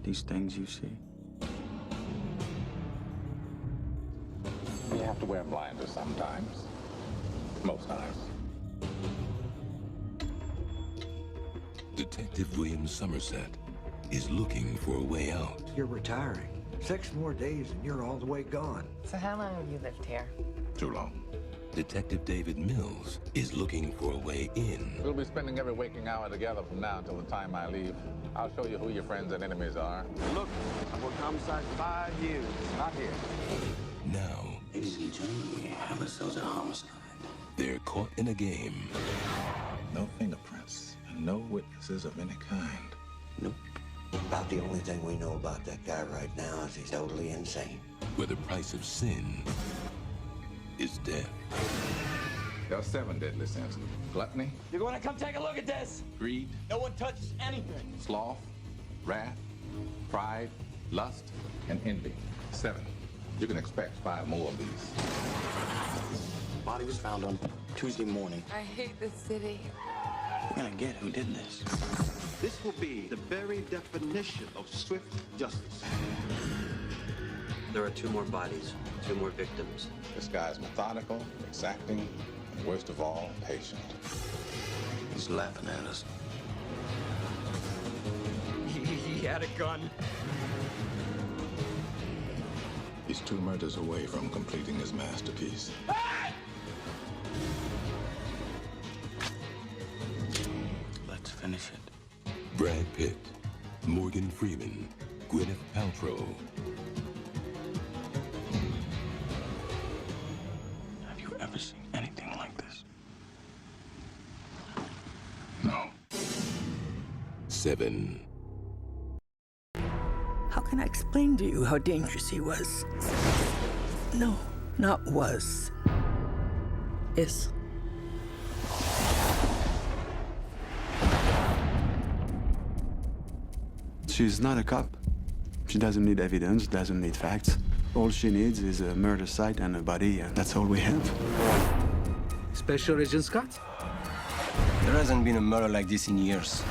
these things you see? You have to wear blinders sometimes. Most times. Detective William Somerset is looking for a way out. You're retiring. 6 more days and you're all the way gone. So how long have you lived here? Too long. Detective David Mills is looking for a way in. We'll be spending every waking hour together from now until the time I leave. I'll show you who your friends and enemies are. Look, I've worked homicide 5 years. Not here. Now, Ladies and gentlemen, we have ourselves a homicide. they're caught in a game. No fingerprints and no witnesses of any kind. Nope. About the only thing we know about that guy right now is he's totally insane. Where the price of sin is death. There are 7 deadly sins. Gluttony, You're going to come take a look at this? greed, No one touches anything. sloth, wrath, pride, lust, and envy. 7. You can expect 5 more of these. Body was found on Tuesday morning. I hate this city. We're gonna get who did this. This will be the very definition of swift justice. There are 2 more bodies, 2 more victims. This guy's methodical, exacting, and worst of all, patient. He's laughing at us. He had a gun. He's 2 murders away from completing his masterpiece. Let's finish it. Brad Pitt, Morgan Freeman, Gwyneth Paltrow. Have you ever seen anything like this? No. 7. How can I explain to you how dangerous he was? No, not was. Is. She's not a cop. She doesn't need evidence, doesn't need facts. All she needs is a murder site and a body, and that's all we have. Special Agent Scott? There hasn't been a murder like this in years.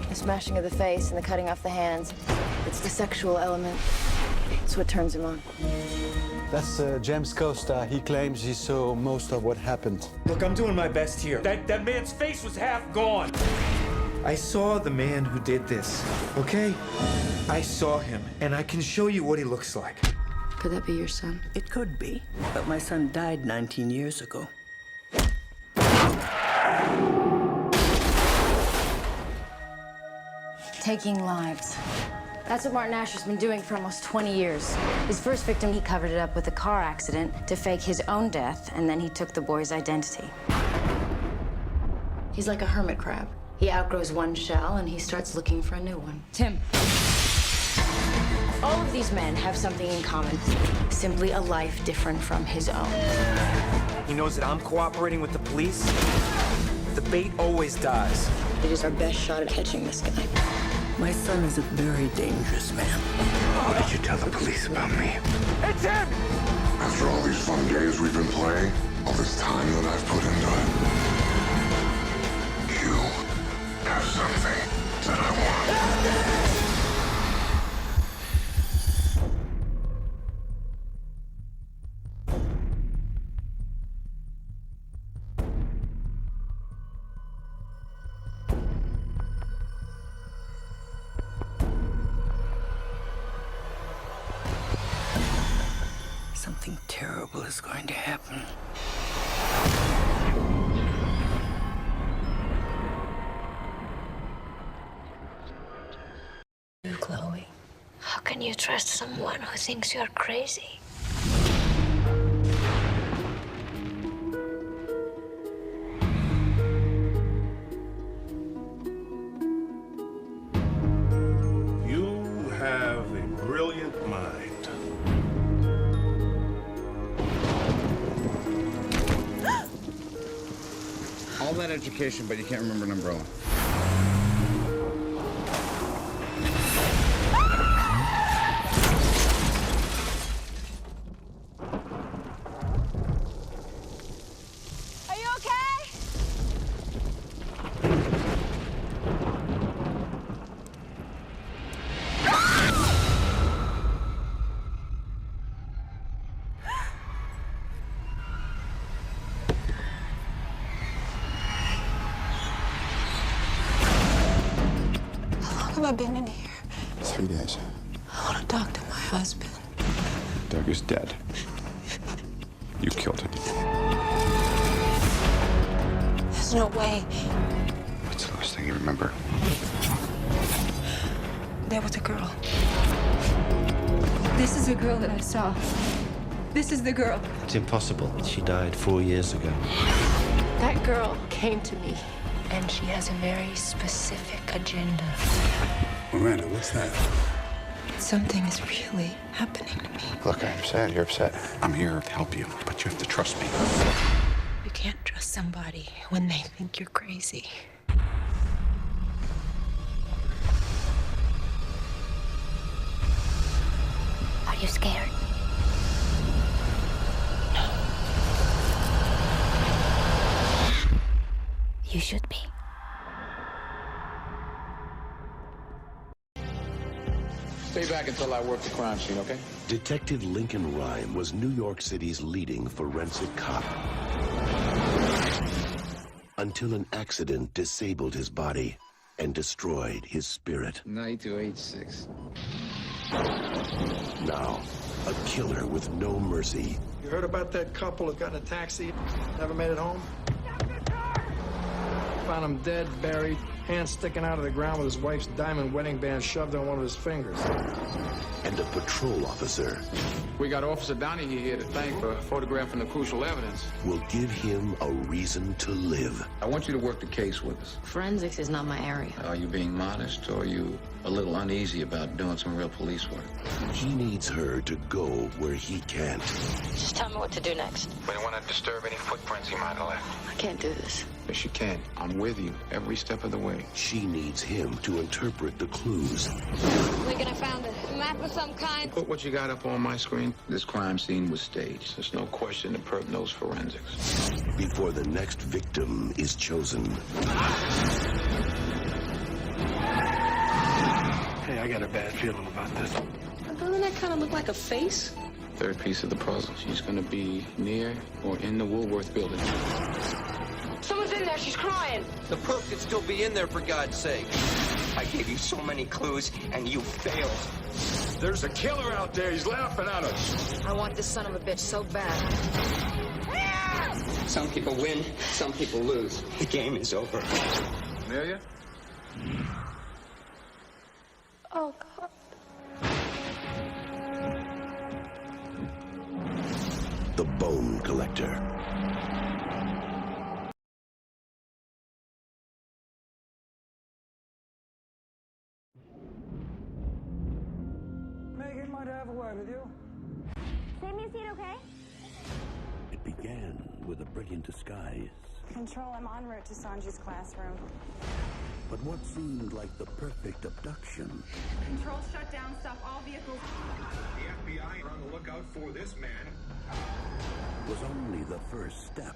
The smashing of the face and the cutting off the hands. It's the sexual element. It's what turns him on. That's James Costa. He claims he saw most of what happened. Look, I'm doing my best here. That man's face was half gone. I saw the man who did this, okay? I saw him, and I can show you what he looks like. Could that be your son? It could be, but my son died 19 years ago. Taking lives. That's what Martin Asher's been doing for almost 20 years. His first victim, he covered it up with a car accident to fake his own death, and then he took the boy's identity. He's like a hermit crab. He outgrows one shell, and he starts looking for a new one. Tim. All of these men have something in common. Simply a life different from his own. He knows that I'm cooperating with the police. The bait always dies. It is our best shot at catching this guy. My son is a very dangerous man. How did you tell the police about me? It's him! After all these fun games we've been playing, all this time that I've put into it, you have something that I want. Something terrible is going to happen. Chloe, how can you trust someone who thinks you're crazy? You have a brilliant mind. All that education, but you can't remember an umbrella. Are you okay? have I been in here? 3 days. I want to talk to my husband. Doug is dead. You killed him. There's no way. What's the last thing you remember? There was a girl. This is a girl that I saw. This is the girl. It's impossible. She died 4 years ago. That girl came to me, and she has a very specific agenda. Miranda, what's that? Something is really happening to me. Look, I understand you're upset. I'm here to help you, but you have to trust me. You can't trust somebody when they think you're crazy. Are you scared? No. You should be. Stay back until I work the crime scene, okay? Detective Lincoln Rhyme was New York City's leading forensic cop. Until an accident disabled his body and destroyed his spirit. 9286. Now, a killer with no mercy. You heard about that couple that got in a taxi, never made it home? Found him dead, buried, hands sticking out of the ground with his wife's diamond wedding band shoved on one of his fingers. And a patrol officer. We got Officer Donahue here to thank for photographing the crucial evidence. Will give him a reason to live. I want you to work the case with us. Forensics is not my area. Are you being modest, or are you a little uneasy about doing some real police work? He needs her to go where he can't. Just tell me what to do next. We don't want to disturb any footprints he might have left. I can't do this. Yes, you can. I'm with you every step of the way. She needs him to interpret the clues. Lincoln, I found a map of some kind. Put what you got up on my screen. This crime scene was staged. There's no question the perp knows forensics. Before the next victim is chosen. Hey, I got a bad feeling about this. Doesn't that kind of look like a face? Third piece of the puzzle. She's going to be near or in the Woolworth building. Someone's in there. She's crying. The perp could still be in there, for God's sake. I gave you so many clues, and you failed. There's a killer out there. He's laughing at us. I want this son of a bitch so bad. Some people win, some people lose. The game is over. Amelia? Oh, God. The Bone Collector. Megan might have a word with you. Save me a seat, okay? It began with a brilliant disguise. Control, I'm en route to Sanji's classroom. But what seemed like the perfect abduction Control, shut down, stop all vehicles. The FBI are on the lookout for this man. was only the first step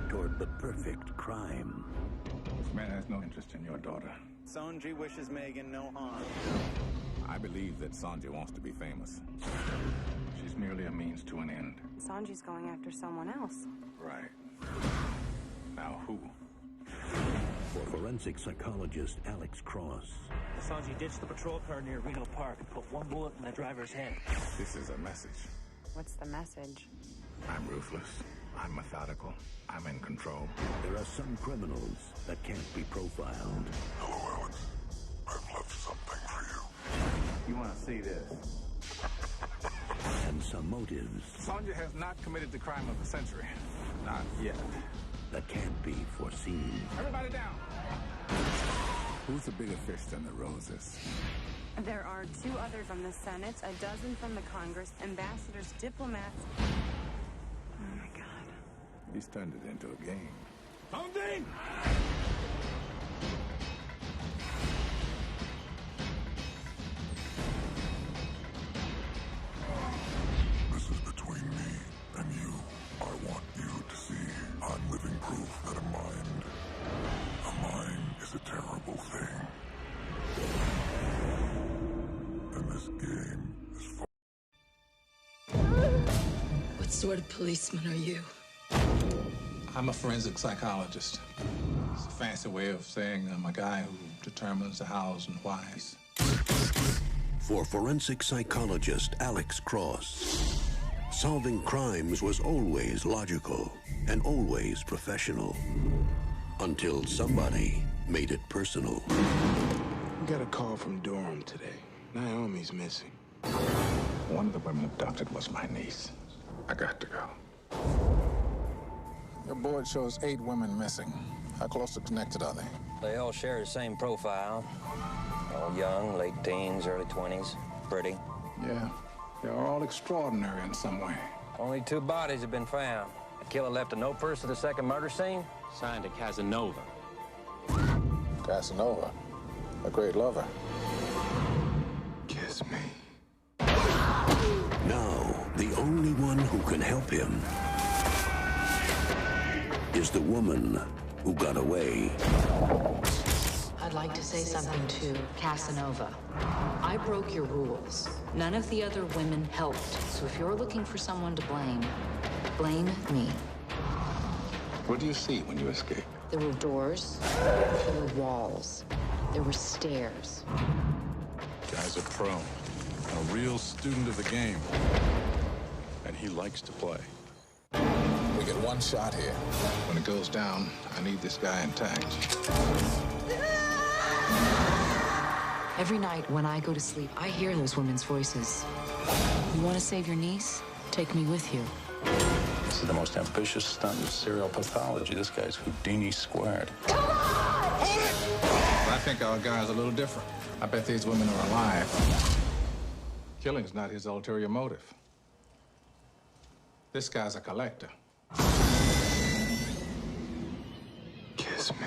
toward the perfect crime. This man has no interest in your daughter. Sanji wishes Megan no harm. I believe that Sanji wants to be famous. She's merely a means to an end. Sanji's going after someone else. Right. Now who? For forensic psychologist Alex Cross. Sanji ditched the patrol car near Reno Park and put one bullet in the driver's head. This is a message. What's the message? I'm ruthless. I'm methodical. I'm in control. There are some criminals that can't be profiled. Hello, Alex. I've left something for you. You want to see this? And some motives. Sanji has not committed the crime of the century. Not yet. That can't be foreseen. Everybody down. Who's the bigger fish than the roses? There are 2 others from the Senate, a dozen from the Congress, ambassadors, diplomats. Oh my God. He's turned it into a game. Founding! This is between me and you. I want you to see I'm living proof that a mind is a terrible thing. And this game is What sort of policeman are you? I'm a forensic psychologist. It's a fancy way of saying I'm a guy who determines the hows and whys. For forensic psychologist Alex Cross, solving crimes was always logical and always professional. Until somebody made it personal. We got a call from Durham today. Naomi's missing. One of the women abducted was my niece. I got to go. Your board shows 8 women missing. How closely connected are they? They all share the same profile. All young, late teens, early 20s. Pretty. Yeah, they're all extraordinary in some way. Only 2 bodies have been found. The killer left a note first at the second murder scene. Signed to Casanova. Casanova, a great lover. Kiss me. Now, the only one who can help him is the woman who got away. I'd like to say something to Casanova. I broke your rules. None of the other women helped. So if you're looking for someone to blame, blame me. What do you see when you escape? There were doors, there were walls, there were stairs. Guy's a pro, a real student of the game. And he likes to play. We get one shot here. When it goes down, I need this guy intact. Every night when I go to sleep, I hear those women's voices. You want to save your niece? Take me with you. This is the most ambitious stunt of serial pathology. This guy's Houdini squared. I think our guy's a little different. I bet these women are alive. Killing's not his ulterior motive. This guy's a collector. Kiss me.